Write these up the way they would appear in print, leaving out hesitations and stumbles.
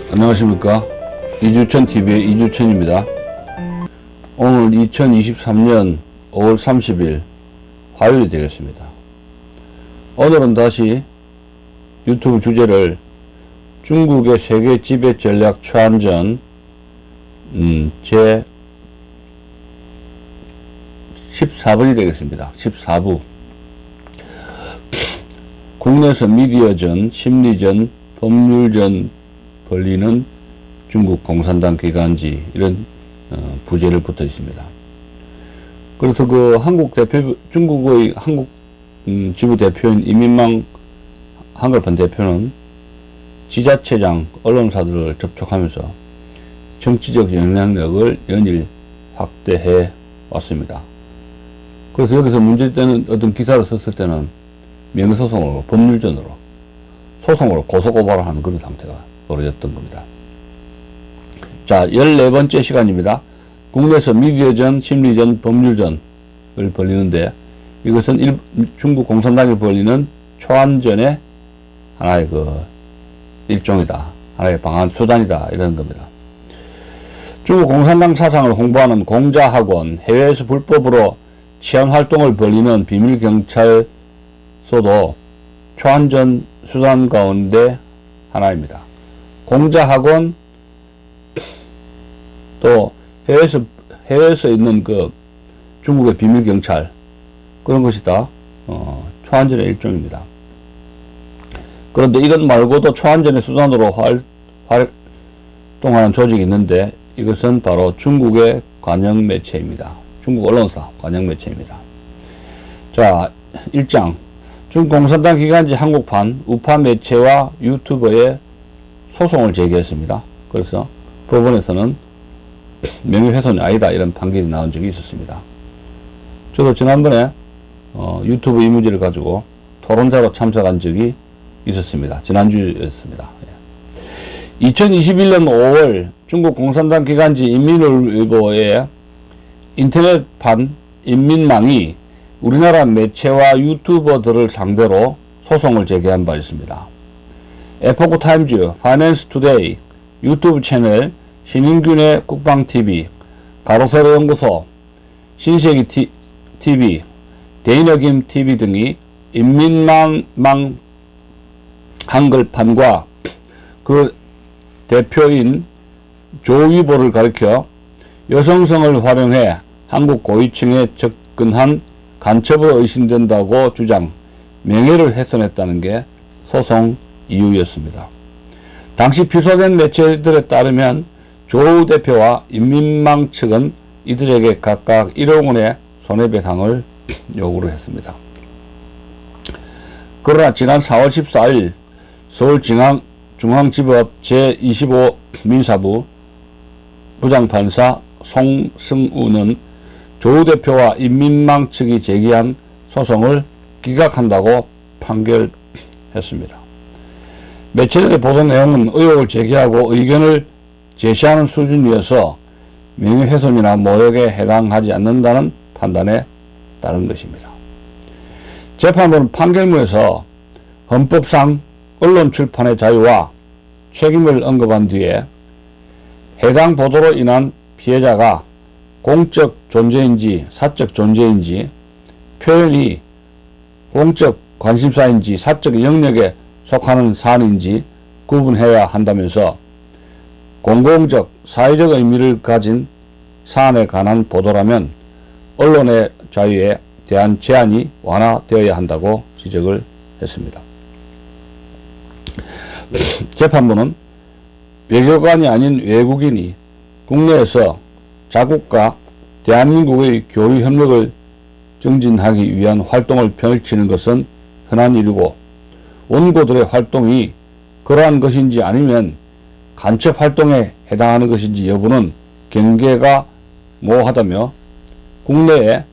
안녕하십니까. 이주천TV의 이주천입니다. 오늘 2023년 5월 30일 화요일이 되겠습니다. 오늘은 다시 유튜브 주제를 중국의 세계 지배 전략 초안전 제 14번이 되겠습니다. 14부. 국내에서 미디어전, 심리전, 법률전 벌리는 중국 공산당 기관지, 이런 부제를 붙어 있습니다. 그래서 중국의 한국 지부 대표인 이민망 한글판 대표는 지자체장, 언론사들을 접촉하면서 정치적 영향력을 연일 확대해 왔습니다. 그래서 여기서 문제되는 어떤 기사를 썼을 때는 명예소송으로, 법률전으로, 소송으로 고소고발을 하는 그런 상태가 벌어졌던 겁니다. 자, 14번째 시간입니다. 국내에서 미디어전, 심리전, 법률전을 벌리는데, 이것은 중국 공산당이 벌리는 초안전의 하나의 일종이다. 하나의 방안, 수단이다. 이런 겁니다. 중국 공산당 사상을 홍보하는 공자학원, 해외에서 불법으로 치안활동을 벌리는 비밀경찰서도 초안전 수단 가운데 하나입니다. 공자학원, 또 해외에서 있는 중국의 비밀경찰, 그런 것이 다 초안전의 일종입니다. 그런데 이것 말고도 초안전의 수단으로 활동하는 조직이 있는데, 이것은 바로 중국의 관영매체입니다. 중국 언론사 관영매체입니다. 자, 1장. 중국 공산당 기관지 한국판 우파 매체와 유튜버에 소송을 제기했습니다. 그래서 법원에서는 명예훼손이 아니다, 이런 판결이 나온 적이 있었습니다. 저도 지난번에 유튜브 이미지를 가지고 토론자로 참석한 적이 있었습니다. 지난주였습니다. 2021년 5월 중국 공산당 기관지 인민일보의 인터넷판 인민망이 우리나라 매체와 유튜버들을 상대로 소송을 제기한 바 있습니다. 에포크타임즈, 파이낸스투데이, 유튜브 채널, 신인균의 국방TV, 가로세로 연구소, 신세기 TV, 데이너김 TV 등이 인민망 한글판과 그 대표인 조위보를 가리켜 여성성을 활용해 한국 고위층에 접근한 간첩으로 의심된다고 주장, 명예를 훼손했다는 게 소송 이유였습니다. 당시 피소된 매체들에 따르면 조 대표와 인민망 측은 이들에게 각각 1억 원의 손해배상을 요구를 했습니다. 그러나 지난 4월 14일 서울중앙지법 제25 민사부 부장판사 송승우는 조 대표와 인민망 측이 제기한 소송을 기각한다고 판결했습니다. 매체들의 보도 내용은 의혹을 제기하고 의견을 제시하는 수준이어서 명예훼손이나 모욕에 해당하지 않는다는 판단에 따른 것입니다. 재판부는 판결문에서 헌법상 언론 출판의 자유와 책임을 언급한 뒤에 해당 보도로 인한 피해자가 공적 존재인지 사적 존재인지, 표현이 공적 관심사인지 사적 영역에 속하는 사안인지 구분해야 한다면서 공공적, 사회적 의미를 가진 사안에 관한 보도라면 언론의 자유에 대한 제한이 완화되어야 한다고 지적을 했습니다. 재판부는 외교관이 아닌 외국인이 국내에서 자국과 대한민국의 교류 협력을 증진하기 위한 활동을 펼치는 것은 흔한 일이고, 원고들의 활동이 그러한 것인지 아니면 간첩 활동에 해당하는 것인지 여부는 경계가 모호하다며, 국내에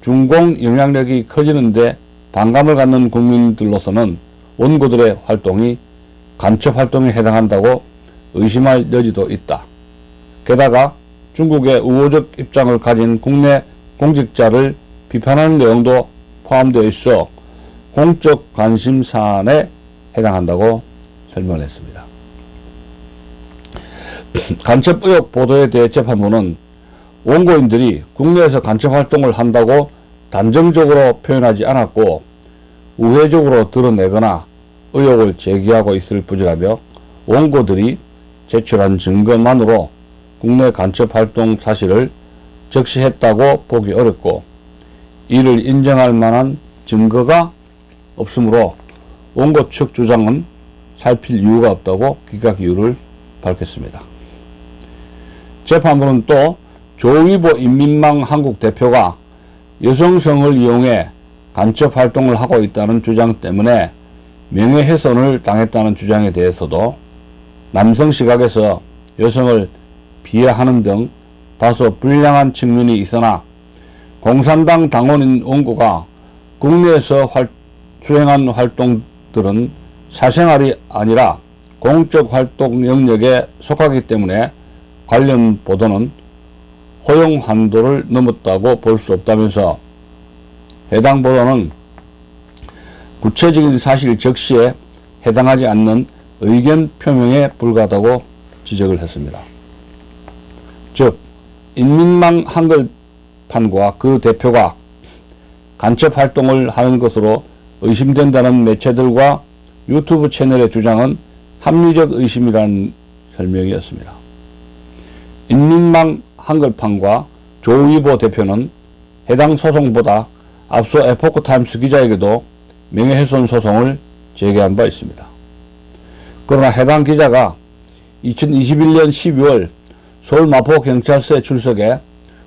중공 영향력이 커지는데 반감을 갖는 국민들로서는 원고들의 활동이 간첩 활동에 해당한다고 의심할 여지도 있다. 게다가 중국의 우호적 입장을 가진 국내 공직자를 비판하는 내용도 포함되어 있어 공적 관심 사안에 해당한다고 설명했습니다. 간첩 의혹 보도에 대해 재판부는 원고인들이 국내에서 간첩 활동을 한다고 단정적으로 표현하지 않았고 우회적으로 드러내거나 의혹을 제기하고 있을 뿐이라며 원고들이 제출한 증거만으로 국내 간첩 활동 사실을 적시했다고 보기 어렵고 이를 인정할 만한 증거가 없으므로 원고 측 주장은 살필 이유가 없다고 기각 이유를 밝혔습니다. 재판부는 또 조위보 인민망 한국 대표가 여성성을 이용해 간첩 활동을 하고 있다는 주장 때문에 명예훼손을 당했다는 주장에 대해서도 남성 시각에서 여성을 비하하는 등 다소 불량한 측면이 있으나 공산당 당원인 원고가 국내에서 수행한 활동들은 사생활이 아니라 공적 활동 영역에 속하기 때문에 관련 보도는 허용 한도를 넘었다고 볼 수 없다면서 해당 보도는 구체적인 사실 적시에 해당하지 않는 의견 표명에 불과하다고 지적을 했습니다. 즉 인민망 한글판과 그 대표가 간첩 활동을 하는 것으로 의심된다는 매체들과 유튜브 채널의 주장은 합리적 의심이라는 설명이었습니다. 인민망 한글판과 조위보 대표는 해당 소송보다 앞서 에포크타임스 기자에게도 명예훼손 소송을 제기한 바 있습니다. 그러나 해당 기자가 2021년 12월 서울 마포경찰서에 출석해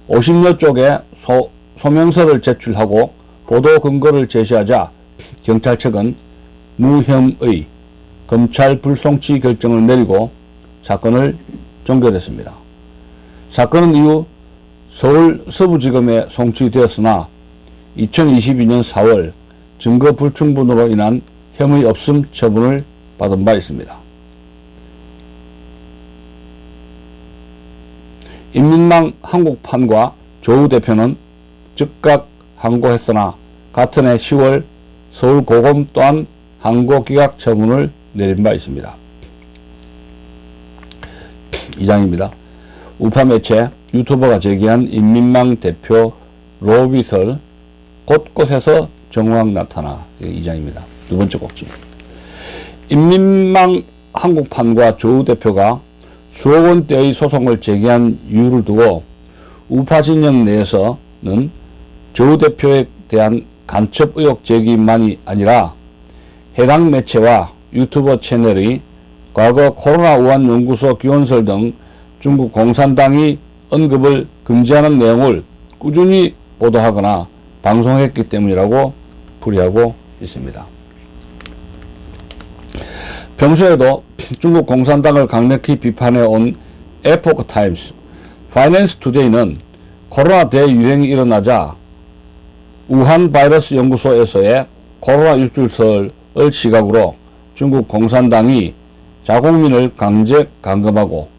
50여 쪽의 소명서를 제출하고 보도 근거를 제시하자 경찰 측은 무혐의 검찰 불송치 결정을 내리고 사건을 종결했습니다. 사건은 이후 서울 서부지검에 송치되었으나 2022년 4월 증거 불충분으로 인한 혐의 없음 처분을 받은 바 있습니다. 인민망 한국판과 조우 대표는 즉각 항고했으나 같은 해 10월 서울고검 또한 항고 기각 처분을 내린 바 있습니다. 2장입니다. 우파 매체 유튜버가 제기한 인민망 대표 로비설 곳곳에서 정황 나타나 2장입니다. 두 번째 꼭지. 인민망 한국판과 조우 대표가 수억 원대의 소송을 제기한 이유를 두고 우파 진영 내에서는 조우 대표에 대한 간첩 의혹 제기만이 아니라 해당 매체와 유튜버 채널이 과거 코로나 우한 연구소 기원설 등 중국 공산당이 언급을 금지하는 내용을 꾸준히 보도하거나 방송했기 때문이라고 풀이하고 있습니다. 평소에도 중국 공산당을 강력히 비판해온 에포크타임스, 파이낸스 투데이는 코로나 대유행이 일어나자 우한 바이러스 연구소에서의 코로나 유출설을 시각으로 중국 공산당이 자국민을 강제 감금하고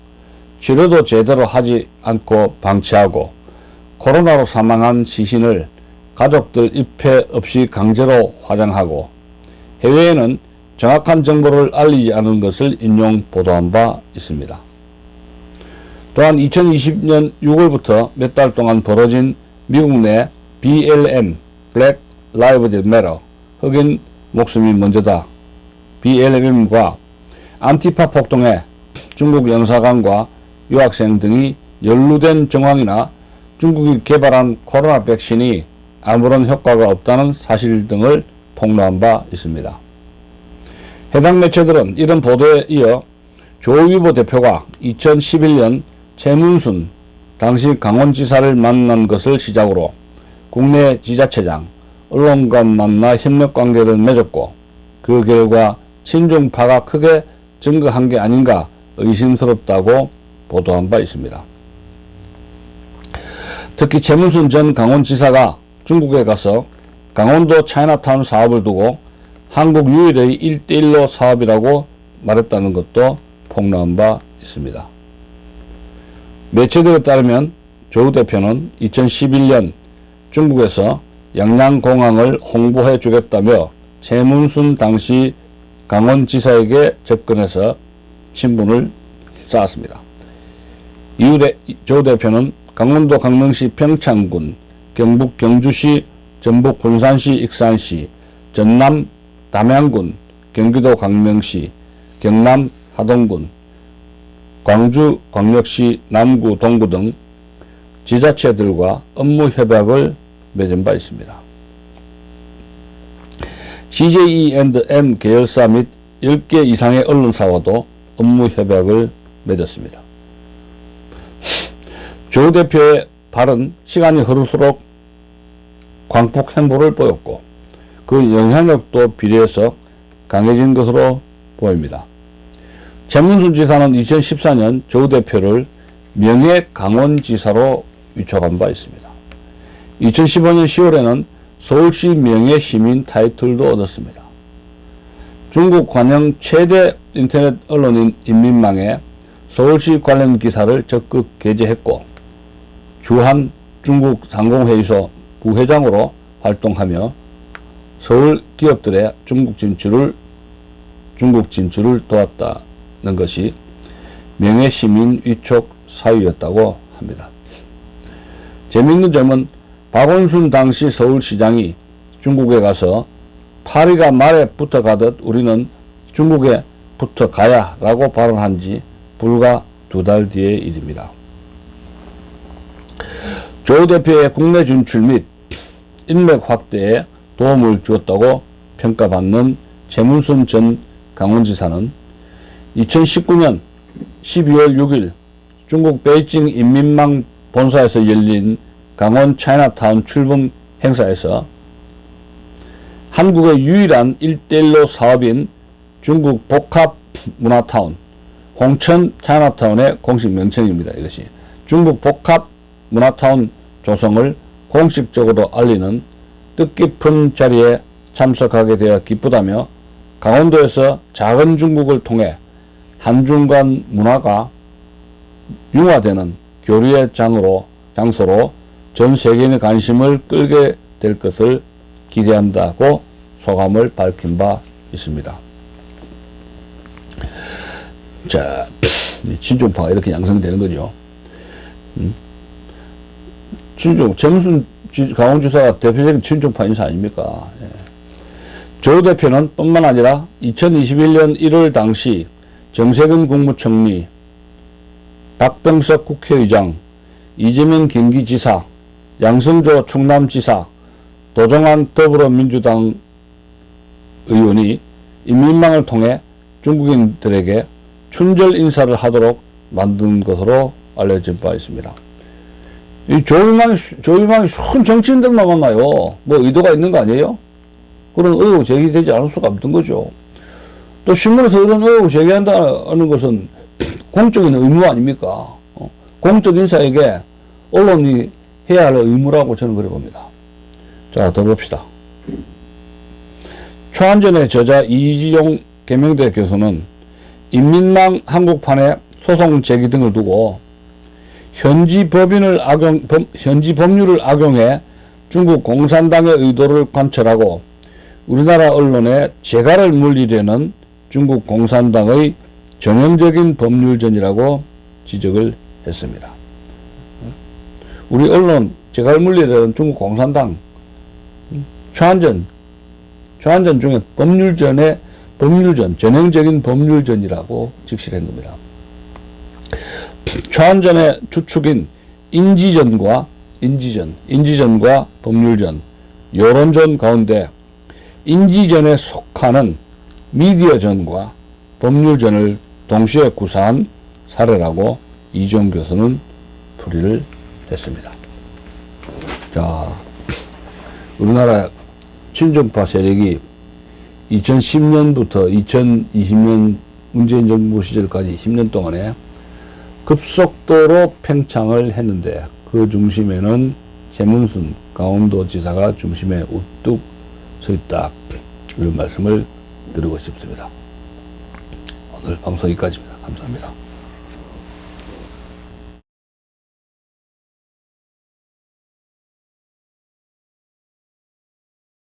치료도 제대로 하지 않고 방치하고 코로나로 사망한 시신을 가족들 입회 없이 강제로 화장하고 해외에는 정확한 정보를 알리지 않은 것을 인용 보도한 바 있습니다. 또한 2020년 6월부터 몇 달 동안 벌어진 미국 내 BLM, Black Lives Matter, 흑인 목숨이 먼저다, BLM과 안티파 폭동에 중국 영사관과 유학생 등이 연루된 정황이나 중국이 개발한 코로나 백신이 아무런 효과가 없다는 사실 등을 폭로한 바 있습니다. 해당 매체들은 이런 보도에 이어 조위보 대표가 2011년 최문순 당시 강원지사를 만난 것을 시작으로 국내 지자체장, 언론과 만나 협력관계를 맺었고 그 결과 친중파가 크게 증가한 게 아닌가 의심스럽다고 보도한 바 있습니다. 특히 최문순 전 강원지사가 중국에 가서 강원도 차이나타운 사업을 두고 한국 유일의 1:1로 사업이라고 말했다는 것도 폭로한 바 있습니다. 매체들에 따르면 조우 대표는 2011년 중국에서 양양공항을 홍보해 주겠다며 최문순 당시 강원지사에게 접근해서 친분을 쌓았습니다. 이후 조 대표는 강원도 강릉시 평창군, 경북 경주시, 전북 군산시 익산시, 전남 담양군, 경기도 광명시, 경남 하동군, 광주 광역시 남구 동구 등 지자체들과 업무 협약을 맺은 바 있습니다. CJE&M 계열사 및 10개 이상의 언론사와도 업무 협약을 맺었습니다. 조 대표의 발언 시간이 흐를수록 광폭 행보를 보였고 그 영향력도 비례해서 강해진 것으로 보입니다. 최문순 지사는 2014년 조 대표를 명예강원지사로 위촉한 바 있습니다. 2015년 10월에는 서울시 명예시민 타이틀도 얻었습니다. 중국 관영 최대 인터넷 언론인 인민망에 서울시 관련 기사를 적극 게재했고 주한 중국 상공회의소 부회장으로 활동하며 서울 기업들의 중국 진출을 도왔다는 것이 명예시민 위촉 사유였다고 합니다. 재미있는 점은 박원순 당시 서울시장이 중국에 가서 파리가 말에 붙어가듯 우리는 중국에 붙어가야 라고 발언한 지 불과 2달 뒤의 일입니다. 조 대표의 국내 진출 및 인맥 확대에 도움을 주었다고 평가받는 최문순 전 강원지사는 2019년 12월 6일 중국 베이징 인민망 본사에서 열린 강원 차이나타운 출범 행사에서 한국의 유일한 1:1로 사업인 중국 복합문화타운, 홍천 차이나타운의 공식 명稱입니다. 이것이 중국 복합문화타운 조성을 공식적으로 알리는 뜻깊은 자리에 참석하게 되어 기쁘다며 강원도에서 작은 중국을 통해 한중 간 문화가 융화되는 교류의 장소로 전 세계인의 관심을 끌게 될 것을 기대한다고 소감을 밝힌 바 있습니다. 자, 친중파가 이렇게 양성되는 거죠. 최문순 강원지사가 대표적인 친중파 인사 아닙니까? 예. 조 대표는 뿐만 아니라 2021년 1월 당시 정세균 국무총리, 박병석 국회의장, 이재명 경기지사, 양승조 충남지사, 도정환 더불어민주당 의원이 인민망을 통해 중국인들에게 춘절 인사를 하도록 만든 것으로 알려진 바 있습니다. 이 조일망이 순 정치인들만 만나요. 뭐 의도가 있는 거 아니에요? 그런 의혹 제기되지 않을 수가 없던 거죠. 또 신문에서 이런 의혹 제기한다는 것은 공적인 의무 아닙니까? 공적 인사에게 언론이 해야 할 의무라고 저는 그래 봅니다. 자, 더 봅시다. 초안전의 저자 이지용 계명대 교수는 인민망 한국판의 소송 제기 등을 두고 현지 법률을 악용해 중국 공산당의 의도를 관철하고 우리나라 언론에 재갈을 물리려는 중국 공산당의 정형적인 법률전이라고 지적을 했습니다. 우리 언론 재갈 물리려는 중국 공산당 초안전 중에 전형적인 법률전이라고 직시한 겁니다. 초안전의 주축인 인지전과 법률전, 여론전 가운데 인지전에 속하는 미디어전과 법률전을 동시에 구사한 사례라고 이종 교수는 풀이를 했습니다. 자, 우리나라 친중파 세력이 2010년부터 2020년 문재인 정부 시절까지 10년 동안에 급속도로 팽창을 했는데 그 중심에는 최문순 강원도지사가 중심에 우뚝 서 있다. 이런 말씀을 드리고 싶습니다. 오늘 방송 여기까지입니다. 감사합니다.